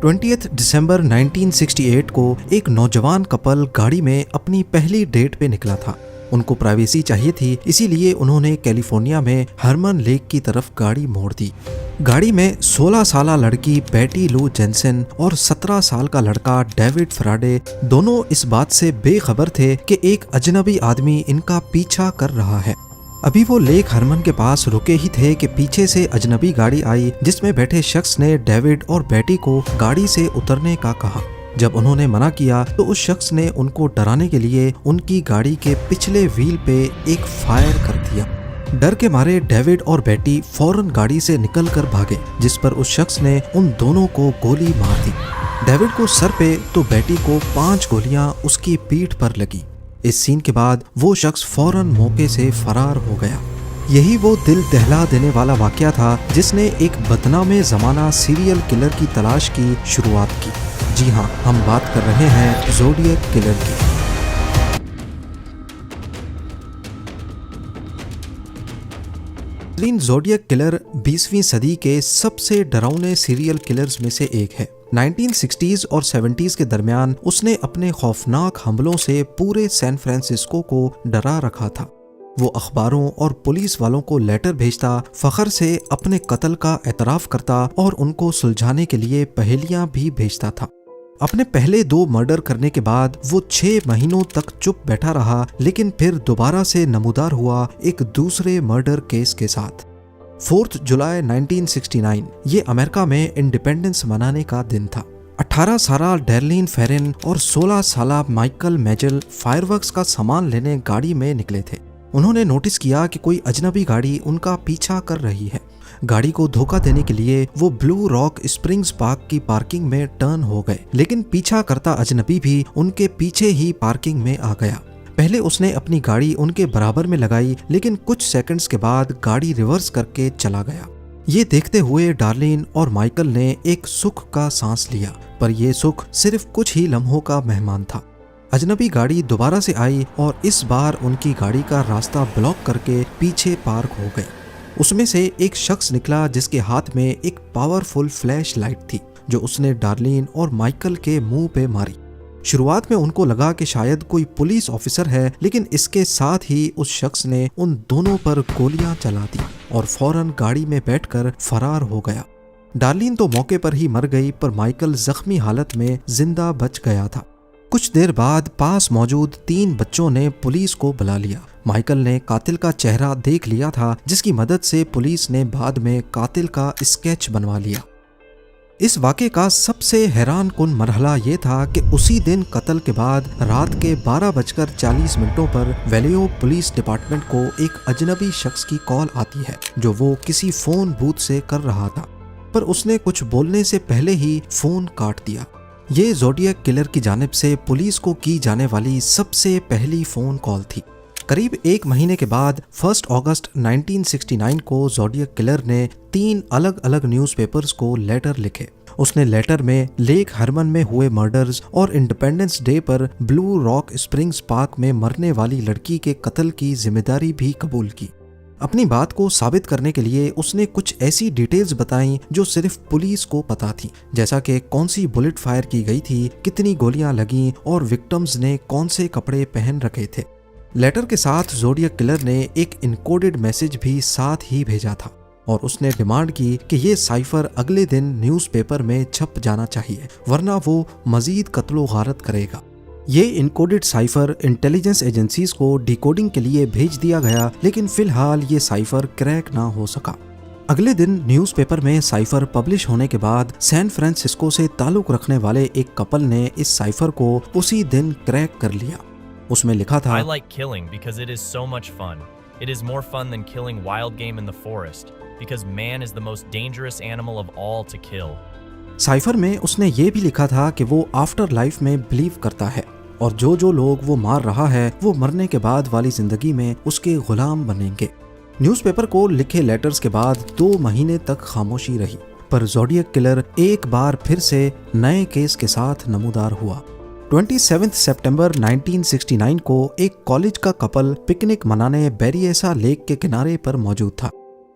20 दिसंबर 1968 को एक नौजवान कपल गाड़ी में अपनी पहली डेट पे निकला था। उनको प्राइवेसी चाहिए थी, इसीलिए उन्होंने कैलिफोर्निया में हरमन लेक की तरफ गाड़ी मोड़ दी। गाड़ी में 16 साल लड़की बेटी लू जेनसन और 17 साल का लड़का डेविड फ्राडे दोनों इस बात से बेखबर थे कि एक अजनबी आदमी इनका पीछा कर रहा है। अभी वो लेक हरमन के पास रुके ही थे कि पीछे से अजनबी गाड़ी आई, जिसमें बैठे शख्स ने डेविड और बेटी को गाड़ी से उतरने का कहा। जब उन्होंने मना किया तो उस शख्स ने उनको डराने के लिए उनकी गाड़ी के पिछले व्हील पे एक फायर कर दिया। डर के मारे डेविड और बेटी फौरन गाड़ी से निकल कर भागे, जिस पर उस शख्स ने उन दोनों को गोली मार दी। डेविड को सर पे तो बेटी को 5 गोलियां उसकी पीठ पर लगी। इस सीन के बाद वो शख्स फौरन मौके से फरार हो गया। यही वो दिल दहला देने वाला वाकया था जिसने एक बदनामे ज़माना सीरियल किलर की तलाश की शुरुआत की। जी हाँ, हम बात कर रहे हैं ज़ोडिएक किलर की। ज़ोडिएक किलर 20वीं सदी के सबसे डरावने सीरियल किलर्स में से एक है। 1960s और 70s के दरमियान उसने अपने खौफनाक हमलों से पूरे सैन फ्रांसिस्को को डरा रखा था। वो अखबारों और पुलिस वालों को लेटर भेजता, फख्र से अपने कत्ल का एतराफ़ करता और उनको सुलझाने के लिए पहेलियां भी भेजता था। अपने पहले 2 मर्डर करने के बाद वो 6 महीनों तक चुप बैठा रहा, लेकिन फिर दोबारा से नमूदार हुआ एक दूसरे मर्डर केस के साथ। 4 जुलाई 1969 ये अमेरिका में इंडिपेंडेंस मनाने का दिन था। 18 साल डैर्लिन फेरिन और 16 साल माइकल मेजल फायरवर्क्स का सामान लेने गाड़ी में निकले थे। उन्होंने नोटिस किया कि कोई अजनबी गाड़ी उनका पीछा कर रही है। गाड़ी को धोखा देने के लिए वो ब्लू रॉक स्प्रिंग्स पार्क की पार्किंग में टर्न हो गए, लेकिन पीछा करता अजनबी भी उनके पीछे ही पार्किंग में आ गया। पहले उसने अपनी गाड़ी उनके बराबर में लगाई, लेकिन कुछ सेकंड्स के बाद गाड़ी रिवर्स करके चला गया। ये देखते हुए डार्लिन और माइकल ने एक सुख का सांस लिया, पर यह सुख सिर्फ कुछ ही लम्हों का मेहमान था। अजनबी गाड़ी दोबारा से आई और इस बार उनकी गाड़ी का रास्ता ब्लॉक करके पीछे पार्क हो गई। उसमें से एक शख्स निकला जिसके हाथ में एक पावरफुल फ्लैश लाइट थी, जो उसने डार्लिन और माइकल के मुंह पे मारी। शुरुआत में उनको लगा कि शायद कोई पुलिस ऑफिसर है, लेकिन इसके साथ ही उस शख्स ने उन दोनों पर गोलियां चला दी और फौरन गाड़ी में बैठकर फरार हो गया। डार्लिन तो मौके पर ही मर गई, पर माइकल जख्मी हालत में जिंदा बच गया था। कुछ देर बाद पास मौजूद 3 बच्चों ने पुलिस को बुला लिया। माइकल ने कातिल का चेहरा देख लिया था, जिसकी मदद से पुलिस ने बाद में कातिल का स्केच बनवा लिया। इस वाक़े का सबसे हैरान कुन मरहला ये था कि उसी दिन कत्ल के बाद रात के 12:40 पर वेलियो पुलिस डिपार्टमेंट को एक अजनबी शख्स की कॉल आती है, जो वो किसी फ़ोन बूथ से कर रहा था, पर उसने कुछ बोलने से पहले ही फ़ोन काट दिया। ये ज़ोडिएक किलर की जानिब से पुलिस को की जाने वाली सबसे पहली फ़ोन कॉल थी। करीब 1 महीने के बाद 1 अगस्त 1969 को ज़ोडिएक किलर ने 3 अलग अलग न्यूज़पेपर्स को लेटर लिखे। उसने लेटर में लेक हरमन में हुए मर्डर्स और इंडिपेंडेंस डे पर ब्लू रॉक स्प्रिंग्स पार्क में मरने वाली लड़की के कत्ल की जिम्मेदारी भी कबूल की। अपनी बात को साबित करने के लिए उसने कुछ ऐसी डिटेल्स बताई जो सिर्फ पुलिस को पता थी, जैसा कि कौन सी बुलेट फायर की गई थी, कितनी गोलियां लगीं और विक्टिम्स ने कौन से कपड़े पहन रखे थे। लेटर के साथ ज़ोडिएक किलर ने एक इनकोडेड मैसेज भी साथ ही भेजा था और उसने डिमांड की कि ये साइफर अगले दिन न्यूज़पेपर में छप जाना चाहिए, वरना वो मजीद कत्लो गारत करेगा। ये इनकोडेड साइफर इंटेलिजेंस एजेंसीज को डिकोडिंग के लिए भेज दिया गया, लेकिन फिलहाल ये साइफर क्रैक ना हो सका। अगले दिन न्यूज़पेपर में साइफर पब्लिश होने के बाद सैन फ्रांसिस्को से ताल्लुक़ रखने वाले एक कपल ने इस साइफर को उसी दिन क्रैक कर लिया। उसमें लिखा था, I like killing because it is so much fun. It is more fun than killing wild game in the forest because man is the most dangerous animal of all to kill. Cipher में उसने ये भी लिखा था कि वो after life में believe करता है और जो लोग वो मार रहा है वो मरने के बाद वाली जिंदगी में उसके गुलाम बनेंगे। न्यूज़पेपर को लिखे लेटर्स के बाद 2 महीने तक खामोशी रही, पर ज़ोडिएक किलर एक बार फिर से नए केस के साथ नमूदार हुआ। 27 सितंबर 1969 को एक कॉलेज का कपल पिकनिक मनाने बेरिएसा लेक के किनारे पर मौजूद था।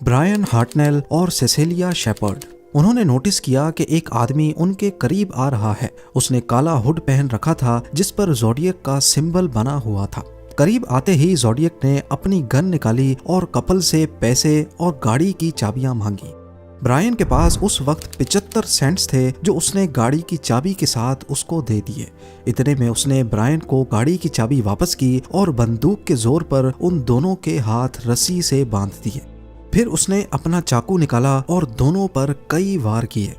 ब्रायन हार्टनेल और सेसिलिया शेपर्ड उन्होंने नोटिस किया कि एक आदमी उनके करीब आ रहा है। उसने काला हुड पहन रखा था जिस पर ज़ोडिएक का सिंबल बना हुआ था। करीब आते ही ज़ोडिएक ने अपनी गन निकाली और कपल से पैसे और गाड़ी की चाबियां मांगी। ब्रायन के पास उस वक्त 75 सेंट्स थे जो उसने गाड़ी की चाबी के साथ उसको दे दिए। इतने में उसने ब्रायन को गाड़ी की चाबी वापस की और बंदूक के जोर पर उन दोनों के हाथ रस्सी से बांध दिए। फिर उसने अपना चाकू निकाला और दोनों पर कई वार किए।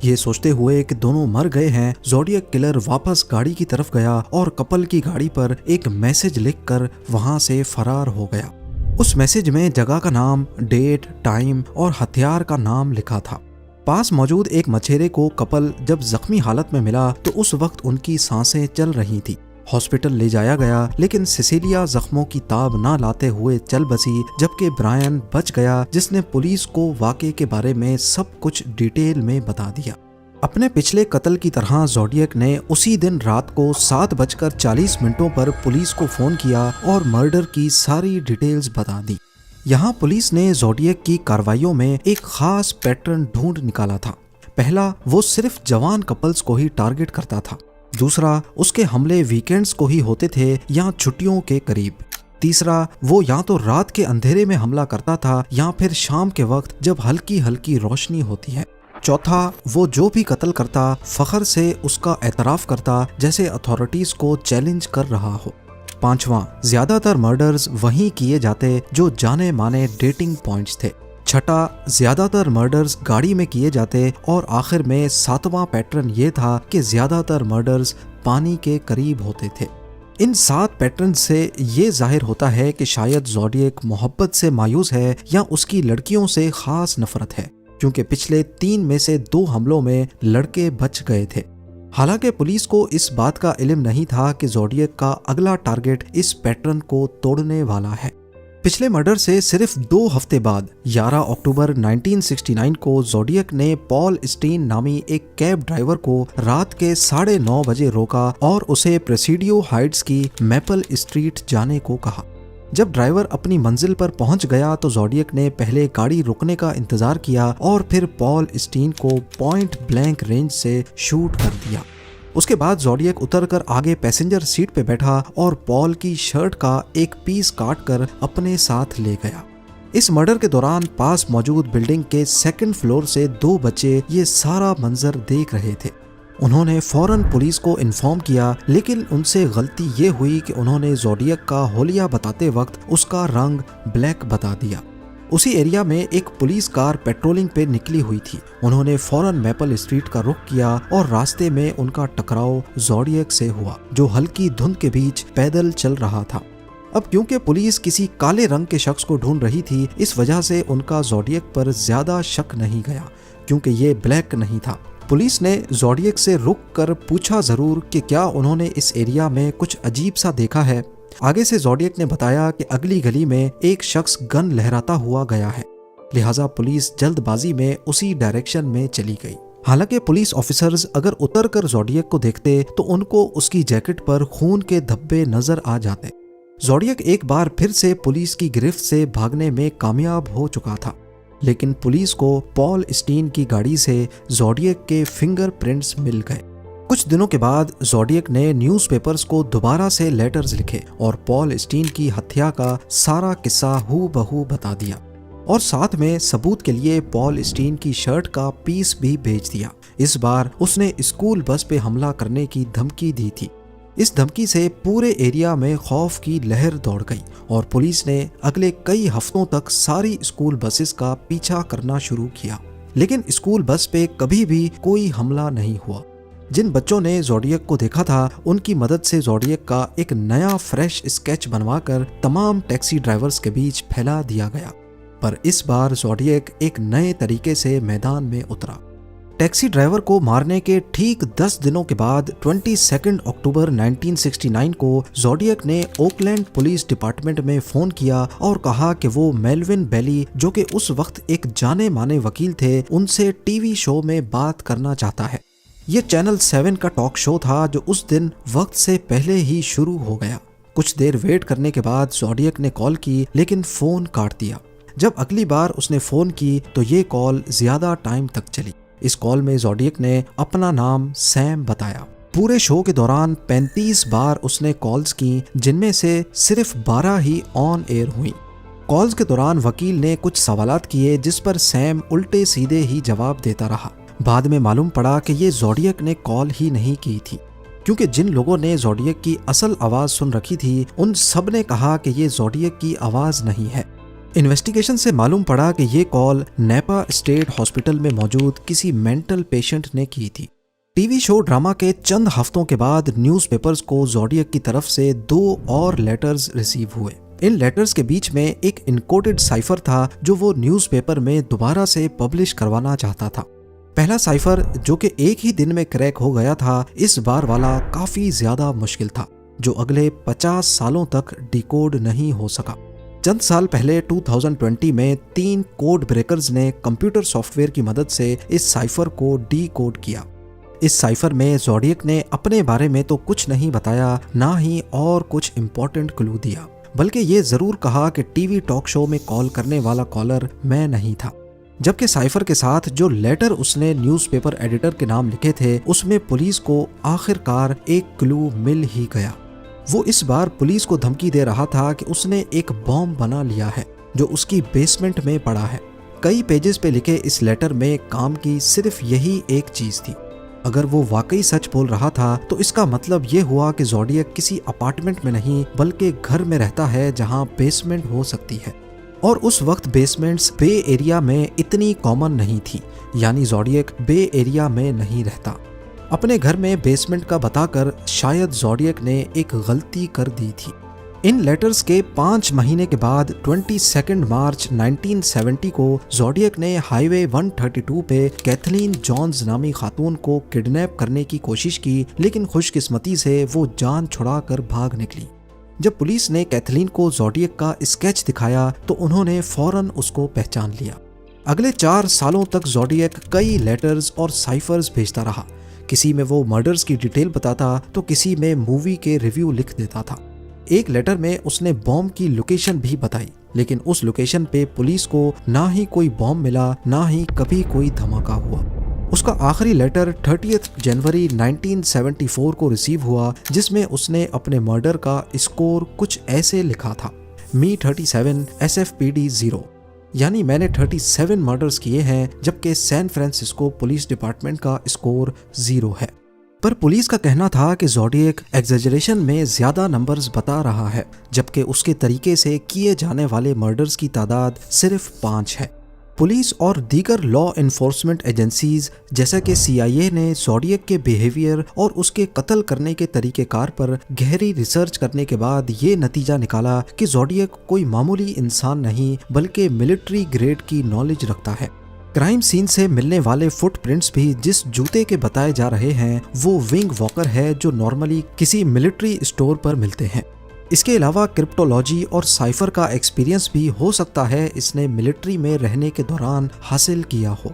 ये सोचते हुए कि दोनों मर गए हैं, ज़ोडिएक किलर वापस गाड़ी की तरफ गया और कपल की गाड़ी पर एक मैसेज लिखकर वहां से फरार हो गया। उस मैसेज में जगह का नाम, डेट, टाइम और हथियार का नाम लिखा था। पास मौजूद एक मछेरे को कपल जब जख्मी हालत में मिला तो उस वक्त उनकी सांसें चल रही थी। हॉस्पिटल ले जाया गया, लेकिन सिसिलिया जख्मों की ताब ना लाते हुए चल बसी, जबकि ब्रायन बच गया, जिसने पुलिस को वाक़े के बारे में सब कुछ डिटेल में बता दिया। अपने पिछले कत्ल की तरह ज़ोडिएक ने उसी दिन रात को 7:40 पर पुलिस को फ़ोन किया और मर्डर की सारी डिटेल्स बता दी। यहाँ पुलिस ने ज़ोडिएक की कार्रवाइयों में एक खास पैटर्न ढूंढ निकाला था। पहला, वो सिर्फ जवान कपल्स को ही टारगेट करता था। दूसरा, उसके हमले वीकेंड्स को ही होते थे या छुट्टियों के करीब। तीसरा, वो या तो रात के अंधेरे में हमला करता था या फिर शाम के वक्त जब हल्की हल्की रोशनी होती है। चौथा, वो जो भी कत्ल करता फख्र से उसका एतराफ़ करता, जैसे अथॉरिटीज़ को चैलेंज कर रहा हो। पांचवा, ज्यादातर मर्डर्स वहीं किए जाते जो जाने माने डेटिंग पॉइंट्स थे। छठा, ज्यादातर मर्डर्स गाड़ी में किए जाते। और आखिर में सातवां पैटर्न ये था कि ज्यादातर मर्डर्स पानी के करीब होते थे। इन 7 पैटर्न से ये जाहिर होता है कि शायद ज़ोडिएक मोहब्बत से मायूस है या उसकी लड़कियों से खास नफरत है, क्योंकि पिछले 3 में से 2 हमलों में लड़के बच गए थे। हालांकि पुलिस को इस बात का इल्म नहीं था कि ज़ोडिएक का अगला टारगेट इस पैटर्न को तोड़ने वाला है। पिछले मर्डर से सिर्फ 2 हफ्ते बाद 11 अक्टूबर 1969 को ज़ोडिएक ने पॉल स्टीन नामी एक कैब ड्राइवर को रात के 9:30 बजे रोका और उसे प्रेसिडियो हाइट्स की मैपल स्ट्रीट जाने को कहा। जब ड्राइवर अपनी मंजिल पर पहुंच गया तो ज़ोडिएक ने पहले गाड़ी रुकने का इंतजार किया और फिर पॉल स्टीन को पॉइंट ब्लैंक रेंज से शूट कर दिया। उसके बाद ज़ोडिएक उतरकर आगे पैसेंजर सीट पे बैठा और पॉल की शर्ट का एक पीस काट कर अपने साथ ले गया। इस मर्डर के दौरान पास मौजूद बिल्डिंग के 2nd फ्लोर से 2 बच्चे ये सारा मंजर देख रहे थे। उन्होंने फौरन पुलिस को इन्फॉर्म किया, लेकिन उनसे गलती ये हुई कि उन्होंने ज़ोडिएक का होलिया बताते वक्त उसका रंग ब्लैक बता दिया। उसी एरिया में एक पुलिस कार पेट्रोलिंग पे निकली हुई थी। उन्होंने फौरन मैपल स्ट्रीट का रुख किया और रास्ते में उनका टकराव ज़ोडिएक से हुआ, जो हल्की धुंध के बीच पैदल चल रहा था। अब क्योंकि पुलिस किसी काले रंग के शख्स को ढूंढ रही थी, इस वजह से उनका ज़ोडिएक पर ज्यादा शक नहीं गया, क्योंकि ये ब्लैक नहीं था। पुलिस ने ज़ोडिएक से रुक कर पूछा जरूर कि क्या उन्होंने इस एरिया में कुछ अजीब सा देखा है। आगे से ज़ोडिएक ने बताया कि अगली गली में एक शख्स गन लहराता हुआ गया है, लिहाजा पुलिस जल्दबाजी में उसी डायरेक्शन में चली गई। हालांकि पुलिस ऑफिसर्स अगर उतरकर ज़ोडिएक को देखते तो उनको उसकी जैकेट पर खून के धब्बे नजर आ जाते। ज़ोडिएक एक बार फिर से पुलिस की गिरफ्त से भागने में कामयाब हो चुका था, लेकिन पुलिस को पॉल स्टीन की गाड़ी से ज़ोडिएक के फिंगरप्रिंट्स मिल गए। कुछ दिनों के बाद ज़ोडिएक ने न्यूज़पेपर्स को दोबारा से लेटर्स लिखे और पॉल स्टीन की हत्या का सारा किस्सा हूबहू बता दिया, और साथ में सबूत के लिए पॉल स्टीन की शर्ट का पीस भी भेज दिया। इस बार उसने स्कूल बस पे हमला करने की धमकी दी थी। इस धमकी से पूरे एरिया में खौफ की लहर दौड़ गई और पुलिस ने अगले कई हफ्तों तक सारी स्कूल बसेस का पीछा करना शुरू किया, लेकिन स्कूल बस पे कभी भी कोई हमला नहीं हुआ। जिन बच्चों ने ज़ोडिएक को देखा था, उनकी मदद से ज़ोडिएक का एक नया फ्रेश स्केच बनवाकर तमाम टैक्सी ड्राइवर्स के बीच फैला दिया गया। पर इस बार ज़ोडिएक एक नए तरीके से मैदान में उतरा। टैक्सी ड्राइवर को मारने के ठीक 10 दिनों के बाद 22 अक्टूबर 1969 को ज़ोडिएक ने ओकलैंड पुलिस डिपार्टमेंट में फ़ोन किया और कहा कि वो मेल्विन बेली, जो कि उस वक्त एक जाने माने वकील थे, उनसे टीवी शो में बात करना चाहता है। ये चैनल 7 का टॉक शो था जो उस दिन वक्त से पहले ही शुरू हो गया। कुछ देर वेट करने के बाद ज़ोडिएक ने कॉल की, लेकिन फ़ोन काट दिया। जब अगली बार उसने फोन की तो ये कॉल ज्यादा टाइम तक चली। इस कॉल में ज़ोडिएक ने अपना नाम सैम बताया। पूरे शो के दौरान 35 बार उसने कॉल्स की, जिनमें से सिर्फ 12 ही ऑन एयर हुई। कॉल्स के दौरान वकील ने कुछ सवालात किए जिस पर सैम उल्टे सीधे ही जवाब देता रहा। बाद में मालूम पड़ा कि ये ज़ोडिएक ने कॉल ही नहीं की थी, क्योंकि जिन लोगों ने ज़ोडिएक की असल आवाज़ सुन रखी थी उन सब ने कहा कि ये ज़ोडिएक की आवाज़ नहीं है। इन्वेस्टिगेशन से मालूम पड़ा कि ये कॉल नेपा स्टेट हॉस्पिटल में मौजूद किसी मेंटल पेशेंट ने की थी। टीवी शो ड्रामा के चंद हफ्तों के बाद न्यूज़पेपर्स को ज़ोडिएक की तरफ से 2 और लेटर्स रिसीव हुए। इन लेटर्स के बीच में एक इनकोडेड साइफर था जो वो न्यूज़पेपर में दोबारा से पब्लिश करवाना चाहता था। पहला साइफर, जो कि एक ही दिन में क्रैक हो गया था, इस बार वाला काफी ज्यादा मुश्किल था, जो अगले 50 सालों तक डिकोड नहीं हो सका। चंद साल पहले 2020 में 3 कोड ब्रेकर्स ने कंप्यूटर सॉफ्टवेयर की मदद से इस साइफर को डीकोड किया। इस साइफर में ज़ोडिएक ने अपने बारे में तो कुछ नहीं बताया, ना ही और कुछ इंपॉर्टेंट क्लू दिया, बल्कि ये जरूर कहा कि टीवी टॉक शो में कॉल करने वाला कॉलर मैं नहीं था। जबकि साइफर के साथ जो लेटर उसने न्यूज़पेपर एडिटर के नाम लिखे थे, उसमें पुलिस को आखिरकार एक क्लू मिल ही गया। वो इस बार पुलिस को धमकी दे रहा था कि उसने एक बॉम्ब बना लिया है जो उसकी बेसमेंट में पड़ा है। कई पेजेस पे लिखे इस लेटर में काम की सिर्फ यही एक चीज थी। अगर वो वाकई सच बोल रहा था तो इसका मतलब ये हुआ कि ज़ोडिएक किसी अपार्टमेंट में नहीं बल्कि घर में रहता है जहां बेसमेंट हो सकती है। और उस वक्त बेसमेंट्स बे एरिया में इतनी कॉमन नहीं थी, यानी ज़ोडिएक बे एरिया में नहीं रहता। अपने घर में बेसमेंट का बताकर शायद ज़ोडिएक ने एक गलती कर दी थी। इन लेटर्स के 5 महीने के बाद 22 मार्च 1970 को ज़ोडिएक ने हाईवे 132 पे कैथलीन जॉन्स नामी खातून को किडनैप करने की कोशिश की, लेकिन खुशकिस्मती से वो जान छुड़ाकर भाग निकली। जब पुलिस ने कैथलीन को ज़ोडिएक का स्केच दिखाया तो उन्होंने फौरन उसको पहचान लिया। अगले 4 सालों तक ज़ोडिएक कई लेटर्स और साइफर्स भेजता रहा। किसी में वो मर्डर्स की डिटेल बताता तो किसी में मूवी के रिव्यू लिख देता था। एक लेटर में उसने बॉम्ब की लोकेशन भी बताई, लेकिन उस लोकेशन पे पुलिस को ना ही कोई बॉम्ब मिला, ना ही कभी कोई धमाका हुआ। उसका आखिरी लेटर 30 जनवरी 1974 को रिसीव हुआ, जिसमें उसने अपने मर्डर का स्कोर कुछ ऐसे लिखा था: मी 37 SFPD 0, यानी मैंने 37 मर्डर्स किए हैं, जबकि सैन फ्रांसिस्को पुलिस डिपार्टमेंट का स्कोर 0 है। पर पुलिस का कहना था कि ज़ोडिएक एग्जेजरेशन में ज्यादा नंबर्स बता रहा है, जबकि उसके तरीके से किए जाने वाले मर्डर्स की तादाद सिर्फ 5 है। पुलिस और दीगर लॉ इन्फोर्समेंट एजेंसीज जैसा कि CIA ने ज़ोडिएक के बिहेवियर और उसके कत्ल करने के तरीकेकार पर गहरी रिसर्च करने के बाद ये नतीजा निकाला कि ज़ोडिएक कोई मामूली इंसान नहीं बल्कि मिलिट्री ग्रेड की नॉलेज रखता है। क्राइम सीन से मिलने वाले फुटप्रिंट्स भी जिस जूते के बताए जा रहे हैं वो विंग वॉकर है, जो नॉर्मली किसी मिलिट्री स्टोर पर मिलते हैं। इसके अलावा क्रिप्टोलॉजी और साइफर का एक्सपीरियंस भी हो सकता है इसने मिलिट्री में रहने के दौरान हासिल किया हो।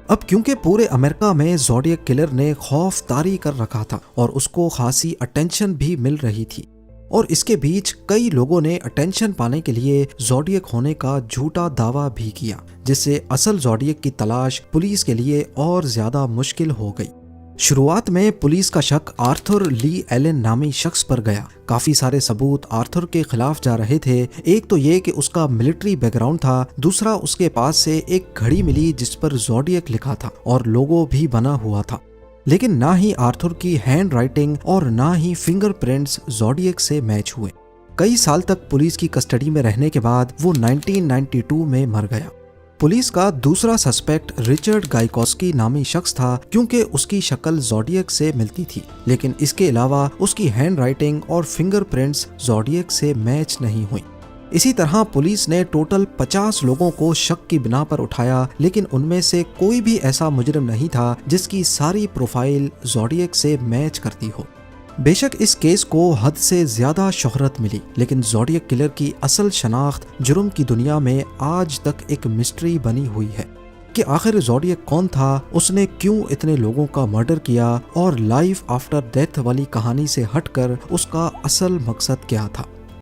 अब क्योंकि पूरे अमेरिका में ज़ोडिएक किलर ने खौफ तारी कर रखा था और उसको खासी अटेंशन भी मिल रही थी, और इसके बीच कई लोगों ने अटेंशन पाने के लिए ज़ोडिएक होने का झूठा दावा भी किया, जिससे असल ज़ोडिएक की तलाश पुलिस के लिए और ज्यादा मुश्किल हो गई। शुरुआत में पुलिस का शक आर्थर ली एलन नामी शख्स पर गया। काफी सारे सबूत आर्थर के खिलाफ जा रहे थे। एक तो ये कि उसका मिलिट्री बैकग्राउंड था, दूसरा उसके पास से एक घड़ी मिली जिस पर ज़ोडिएक लिखा था और लोगो भी बना हुआ था। लेकिन ना ही आर्थर की हैंड राइटिंग और ना ही फिंगरप्रिंट्स ज़ोडिएक से मैच हुए। कई साल तक पुलिस की कस्टडी में रहने के बाद वो 1992 में मर गया। पुलिस का दूसरा सस्पेक्ट रिचर्ड गाइकोस्की नामी शख्स था, क्योंकि उसकी शक्ल ज़ोडिएक से मिलती थी, लेकिन इसके अलावा उसकी हैंड राइटिंग और फिंगरप्रिंट्स ज़ोडिएक से मैच नहीं हुई। इसी तरह पुलिस ने टोटल 50 लोगों को शक की बिना पर उठाया, लेकिन उनमें से कोई भी ऐसा मुजरिम नहीं था जिसकी सारी प्रोफाइल ज़ोडिएक से मैच करती हो। बेशक इस केस को हद से ज्यादा शोहरत मिली, लेकिन ज़ोडिएक किलर की असल शनाख्त जुर्म की दुनिया में आज तक एक मिस्ट्री बनी हुई है कि आखिर ज़ोडिएक कौन था, उसने क्यों इतने लोगों का मर्डर किया और लाइफ आफ्टर डेथ वाली कहानी से हटकर उसका असल मकसद क्या था।